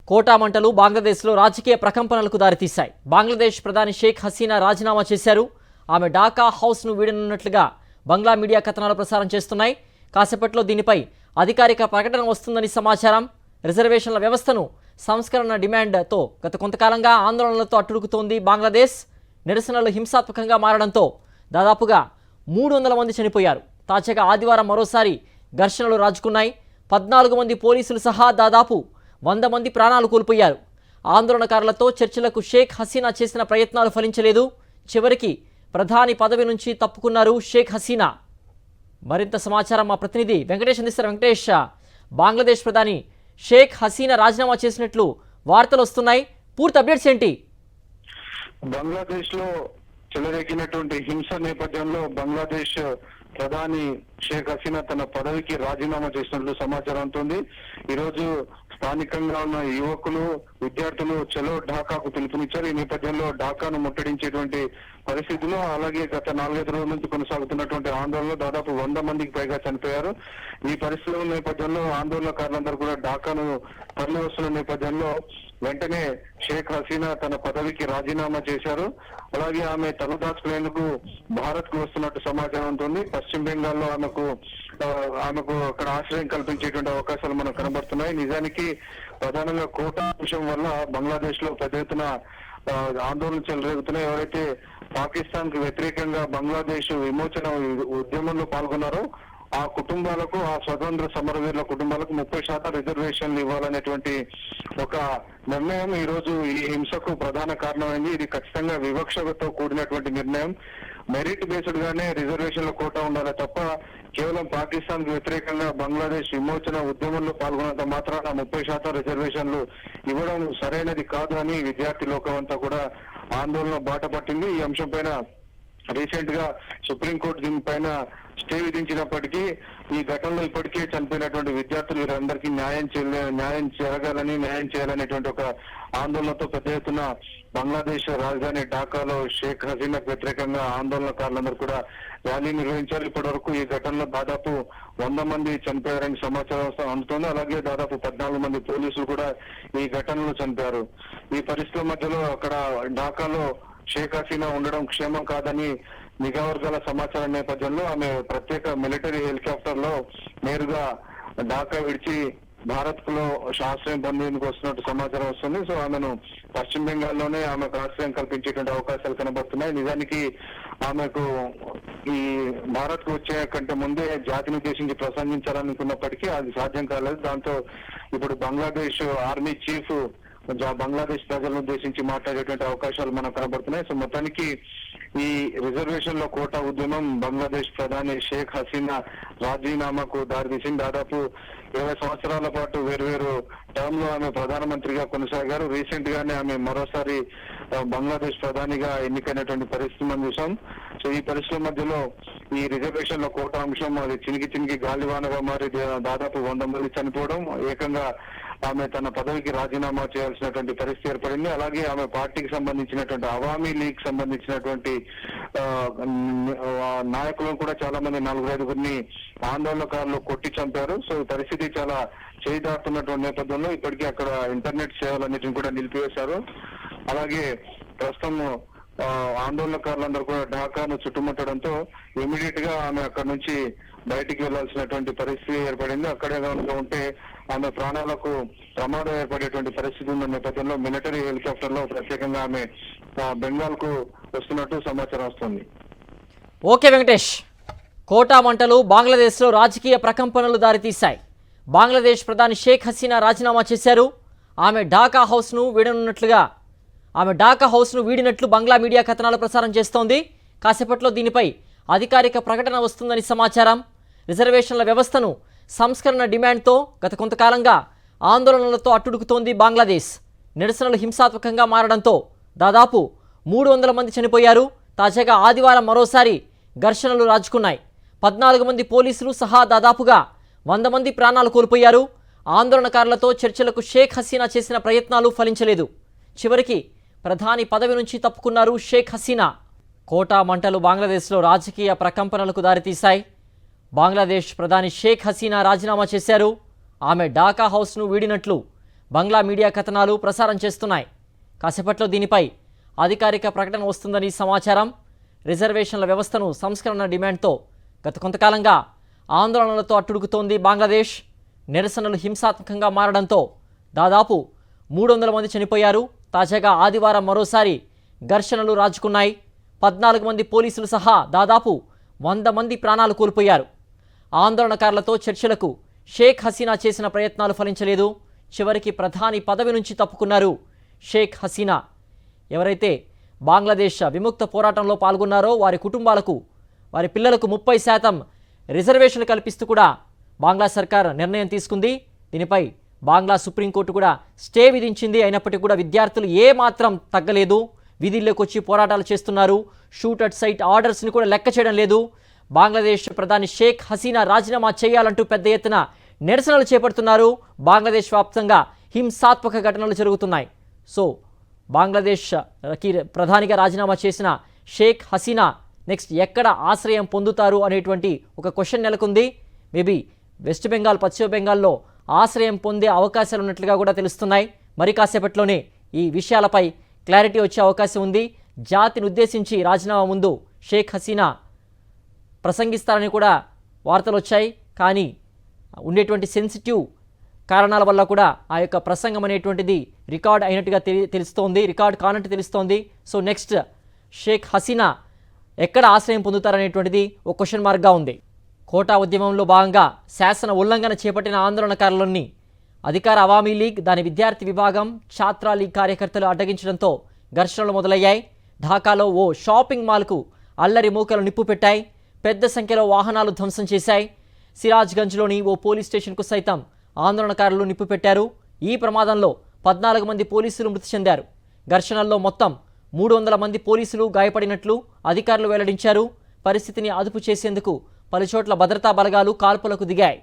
Quota మంటలు బంగ్లాదేశ్లో రాజకీయ ప్రకంపనలకు దారితీశాయి. బంగ్లాదేశ్ ప్రధాని షేక్ హసీనా రాజీనామా చేశారు. ఆమె ఢాకా హౌస్ను వీడనున్నట్లుగా బంగ్లా మీడియా కథనాలు ప్రసారం చేస్తున్నాయి. కాసేపట్లో దీనిపై అధికారిక ప్రకటన వస్తుందని సమాచారం. రిజర్వేషన్ల వ్యవస్థను సంస్కరణ డిమాండ్తో గత కొంతకాలంగా ఆందోళనలతో అట్టుడుకుతోంది బంగ్లాదేశ్. నిరసనలు హింసాత్మకంగా మారడంతో దాదాపుగా 300 మంది చనిపోయారు. తాజాగా ఆదివారం మరోసారి ఘర్షణలు రాజుకున్నాయి. 14 మంది పోలీసులు సహా దాదాపు 100 మంది ప్రాణాలు కోల్పోయారు. ఆందోళనకారులతో చర్చలకు షేక్ హసీనా చేసిన ప్రయత్నాలు ఫలించలేదు. చివరికి ప్రధాని పదవి నుంచి తప్పుకున్నారు షేక్ హసీనా. మరింత సమాచారం మా ప్రతినిధి వెంకటేష్ అందిస్తారు. వెంకటేష్, బంగ్లాదేశ్ ప్రధాని షేక్ హసీనా రాజీనామా చేసినట్లు వార్తలు వస్తున్నాయి. పూర్తి అప్డేట్స్ ఏంటి? బంగ్లాదేశ్ లో చెలరేగినటువంటి హింస నేపథ్యంలో బంగ్లాదేశ్ ప్రధాని షేక్ హసీనా తన పదవికి రాజీనామా చేసినట్లు సమాచారం ఉంటుంది. ఈరోజు స్థానికంగా ఉన్న యువకులు, విద్యార్థులు చలో ఢాకాకు పిలుపునిచ్చారు. ఈ నేపథ్యంలో ఢాకాను ముట్టడించేటువంటి పరిస్థితులు, అలాగే గత 4-5 రోజుల నుంచి కొనసాగుతున్నటువంటి ఆందోళనలో దాదాపు 100 మందికి పైగా చనిపోయారు. ఈ పరిస్థితుల నేపథ్యంలో ఆందోళనకారులందరూ కూడా ఢాకాను తరలి వస్తున్న నేపథ్యంలో వెంటనే షేక్ హసీనా తన పదవికి రాజీనామా చేశారు. అలాగే ఆమె తలదాచుకునేందుకు భారత్ కు వస్తున్నట్టు సమాచారం ఉంటుంది. పశ్చిమ బెంగాల్లో ఆమెకు అక్కడ ఆశ్రయం కల్పించేటువంటి అవకాశాలు మనకు కనబడుతున్నాయి. నిజానికి ప్రధానంగా కోటా అంశం వల్ల బంగ్లాదేశ్ లో పెద్ద ఎత్తున ఆందోళన చెలరేగుతున్నాయి. ఎవరైతే పాకిస్తాన్ కు వ్యతిరేకంగా బంగ్లాదేశ్ విమోచన ఉద్యమంలో పాల్గొన్నారో ఆ కుటుంబాలకు, ఆ స్వతంత్ర సమరవీరుల కుటుంబాలకు 30% రిజర్వేషన్లు ఇవ్వాలనేటువంటి ఒక నిర్ణయం ఈ రోజు ఈ హింసకు ప్రధాన కారణమైంది. ఇది ఖచ్చితంగా వివక్షతో కూడినటువంటి నిర్ణయం. మెరిట్ బేస్డ్ గానే రిజర్వేషన్ల కోటా ఉండాలి తప్ప కేవలం పాకిస్తాన్ కు వ్యతిరేకంగా బంగ్లాదేశ్ విమోచన ఉద్యమంలో పాల్గొన్నంత మాత్రాన 30% రిజర్వేషన్లు ఇవ్వడం సరైనది కాదు అని విద్యార్థి లోకం అంతా కూడా ఆందోళన బాట పట్టింది. ఈ అంశం పైన రీసెంట్ గా సుప్రీంకోర్టు దీనిపైన స్టే విధించినప్పటికీ ఈ ఘటనలో ఇప్పటికే చనిపోయినటువంటి విద్యార్థులు వీరందరికీ న్యాయం చేయాలనేటువంటి ఒక ఆందోళనతో పెద్ద ఎత్తున బంగ్లాదేశ్ రాజధాని ఢాకాలో షేక్ హసీనాకు వ్యతిరేకంగా ఆందోళనకారులందరూ కూడా ర్యాలీ నిర్వహించారు. ఇప్పటి వరకు ఈ ఘటనలో దాదాపు 100 మంది చనిపోయారని సమాచారం అందుతోంది. అలాగే దాదాపు 14 మంది పోలీసులు కూడా ఈ ఘటనలో చనిపోయారు. ఈ పరిస్థితుల మధ్యలో అక్కడ ఢాకాలో షేక్ హసీనా ఉండడం క్షేమం కాదని నిఘా వర్గాల సమాచారం నేపథ్యంలో ఆమె ప్రత్యేక మిలిటరీ హెలికాప్టర్ లో నేరుగా ఢాకా విడిచి భారత్ లో ఆశ్రయం పొందేందుకు వస్తున్నట్టు సమాచారం వస్తుంది. సో ఆమెను పశ్చిమ బెంగాల్లోనే ఆమెకు ఆశ్రయం కల్పించేటువంటి అవకాశాలు కనబడుతున్నాయి. నిజానికి ఆమెకు ఈ భారత్ కు వచ్చే కంటే ముందే జాతిని ఉద్దేశించి ప్రసంగించాలనుకున్నప్పటికీ అది సాధ్యం కాలేదు. దాంతో ఇప్పుడు బంగ్లాదేశ్ ఆర్మీ చీఫ్ బంగ్లాదేశ్ ప్రజలను ఉద్దేశించి మాట్లాడేటువంటి అవకాశాలు మనకు కనబడుతున్నాయి. సో మొత్తానికి ఈ రిజర్వేషన్ లో కోటా ఉద్యమం బంగ్లాదేశ్ ప్రధాని షేక్ హసీనా రాజీనామాకు దారితీసింది. దాదాపు 20 సంవత్సరాల పాటు వేర్వేరు టర్మ్ లో ఆమె ప్రధానమంత్రిగా కొనసాగారు. రీసెంట్ గానే ఆమె మరోసారి బంగ్లాదేశ్ ప్రధానిగా ఎన్నికైనటువంటి పరిస్థితి మనం చూసాం. సో ఈ పరిస్థితుల మధ్యలో ఈ రిజర్వేషన్ లో కోటా అంశం అది చినికి గాలివానగా మారి దాదాపు 100 మంది చనిపోవడం, ఏకంగా ఆమె తన పదవికి రాజీనామా చేయాల్సినటువంటి పరిస్థితి ఏర్పడింది. అలాగే ఆమె పార్టీకి సంబంధించినటువంటి అవామీ లీగ్ సంబంధించినటువంటి నాయకులను కూడా చాలా మంది 4-5 ఆందోళనకారులు కొట్టి చంపారు. సో ఈ పరిస్థితి చాలా చేయిదారుతున్నటువంటి నేపథ్యంలో ఇప్పటికీ అక్కడ ఇంటర్నెట్ సేవలన్నిటిని కూడా నిలిపివేశారు. అలాగే ప్రస్తుతం ఆందోళనకారులందరూ కూడా ఢాకాను చుట్టుముట్టడంతో ఇమీడియట్ గా ఆమె అక్కడ నుంచి బయటికి వెళ్లాల్సినటువంటి పరిస్థితి ఏర్పడింది. అక్కడే కనుక ఉంటే ఆమె ప్రాణాలకు ప్రమాదం ఏర్పడేటువంటి పరిస్థితి ఉన్న నేపథ్యంలో మిలిటరీ హెలికాప్టర్ లో ప్రత్యేకంగా ఆమె బెంగాల్ కు వస్తున్నట్టు సమాచారం వస్తుంది. ఓకే వెంకటేష్, కోటా మంటలు బంగ్లాదేశ్లో రాజకీయ ప్రకంపనలు దారితీశాయి. బంగ్లాదేశ్ ప్రధాని షేక్ హసీనా రాజీనామా చేశారు. ఆమె ఢాకా హౌస్ను వీడినట్లు బంగ్లా మీడియా కథనాలు ప్రసారం చేస్తోంది. కాసేపట్లో దీనిపై అధికారిక ప్రకటన వస్తుందని సమాచారం. రిజర్వేషన్ల వ్యవస్థను సంస్కరణ డిమాండ్తో గత కొంతకాలంగా ఆందోళనలతో అట్టుడుకుతోంది బంగ్లాదేశ్. నిరసనలు హింసాత్మకంగా మారడంతో దాదాపు 300 మంది చనిపోయారు. తాజాగా ఆదివారం మరోసారి ఘర్షణలు రాజుకున్నాయి. 14 మంది పోలీసులు సహా దాదాపుగా 100 మంది ప్రాణాలు కోల్పోయారు. ఆందోళనకారులతో చర్చలకు షేక్ హసీనా చేసిన ప్రయత్నాలు ఫలించలేదు. చివరికి ప్రధాని పదవి నుంచి తప్పుకున్నారు షేక్ హసీనా. కోటా మంటలు బంగ్లాదేశ్లో రాజకీయ ప్రకంపనలకు దారితీశాయి. బంగ్లాదేశ్ ప్రధాని షేక్ హసీనా రాజీనామా చేశారు. ఆమె ఢాకా హౌస్ను వీడినట్లు బంగ్లా మీడియా కథనాలు ప్రసారం చేస్తున్నాయి. కాసేపట్లో దీనిపై అధికారిక ప్రకటన వస్తుందని సమాచారం. రిజర్వేషన్ల వ్యవస్థను సంస్కరణ డిమాండ్తో గత కొంతకాలంగా ఆందోళనలతో అట్టుడుకుతోంది బంగ్లాదేశ్. నిరసనలు హింసాత్మకంగా మారడంతో దాదాపు 300 మంది చనిపోయారు. తాజాగా ఆదివారం మరోసారి ఘర్షణలు రాజుకున్నాయి. 14 మంది పోలీసులు సహా దాదాపు 100 మంది ప్రాణాలు కోల్పోయారు. ఆందోళనకారులతో చర్చలకు షేక్ హసీనా చేసిన ప్రయత్నాలు ఫలించలేదు. చివరికి ప్రధాని పదవి నుంచి తప్పుకున్నారు షేక్ హసీనా. ఎవరైతే బంగ్లాదేశ్ విముక్త పోరాటంలో పాల్గొన్నారో వారి కుటుంబాలకు, వారి పిల్లలకు 30% రిజర్వేషన్లు కల్పిస్తూ కూడా బంగ్లా సర్కార్ నిర్ణయం తీసుకుంది. దీనిపై బంగ్లా సుప్రీంకోర్టు కూడా స్టే విధించింది. అయినప్పటికీ కూడా విద్యార్థులు ఏమాత్రం తగ్గలేదు. వీధుల్లోకి వచ్చి పోరాటాలు చేస్తున్నారు. షూట్ అట్ సైట్ ఆర్డర్స్ని కూడా లెక్క చేయడం లేదు. బంగ్లాదేశ్ ప్రధాని షేక్ హసీనా రాజీనామా చేయాలంటూ పెద్ద ఎత్తున నిరసనలు చేపడుతున్నారు. బంగ్లాదేశ్ వ్యాప్తంగా హింసాత్మక ఘటనలు జరుగుతున్నాయి. సో బంగ్లాదేశ్కి ప్రధానిగా రాజీనామా చేసిన షేక్ హసీనా నెక్స్ట్ ఎక్కడ ఆశ్రయం పొందుతారు అనేటువంటి ఒక క్వశ్చన్ నెలకొంది. మేబీ వెస్ట్ బెంగాల్, పశ్చిమ బెంగాల్లో ఆశ్రయం పొందే అవకాశాలు ఉన్నట్లుగా కూడా తెలుస్తున్నాయి. మరి కాసేపట్లోనే ఈ విషయాలపై క్లారిటీ వచ్చే అవకాశం ఉంది. జాతిని ఉద్దేశించి రాజీనామా ముందు షేక్ హసీనా ప్రసంగిస్తారని కూడా వార్తలు వచ్చాయి. కానీ ఉండేటువంటి సెన్సిటివ్ కారణాల వల్ల కూడా ఆ యొక్క ప్రసంగం అనేటువంటిది రికార్డ్ అయినట్టుగా తెలుస్తోంది, రికార్డ్ కానట్టు తెలుస్తోంది. సో నెక్స్ట్ షేక్ హసీనా ఎక్కడ ఆశ్రయం పొందుతారనేటువంటిది ఒక క్వశ్చన్ మార్క్గా ఉంది. కోటా ఉద్యమంలో భాగంగా శాసన ఉల్లంఘన చేపట్టిన ఆందోళనకారులని అధికార అవామీ లీగ్, దాని విద్యార్థి విభాగం, ఛాత్రా లీగ్ కార్యకర్తలు అడ్డగించడంతో ఘర్షణలు మొదలయ్యాయి. ఢాకాలో ఓ షాపింగ్ మాల్కు అల్లరి మూకలు నిప్పు పెట్టాయి. పెద్ద సంఖ్యలో వాహనాలు ధ్వంసం చేశాయి. సిరాజ్గంజ్లోని ఓ పోలీస్ స్టేషన్కు సైతం ఆందోళనకారులు నిప్పు పెట్టారు. ఈ ప్రమాదంలో 14 మంది పోలీసులు మృతి చెందారు. ఘర్షణల్లో మొత్తం 300 మంది పోలీసులు గాయపడినట్లు అధికారులు వెల్లడించారు. పరిస్థితిని అదుపు చేసేందుకు పలుచోట్ల భద్రతా బలగాలు కాల్పులకు దిగాయి.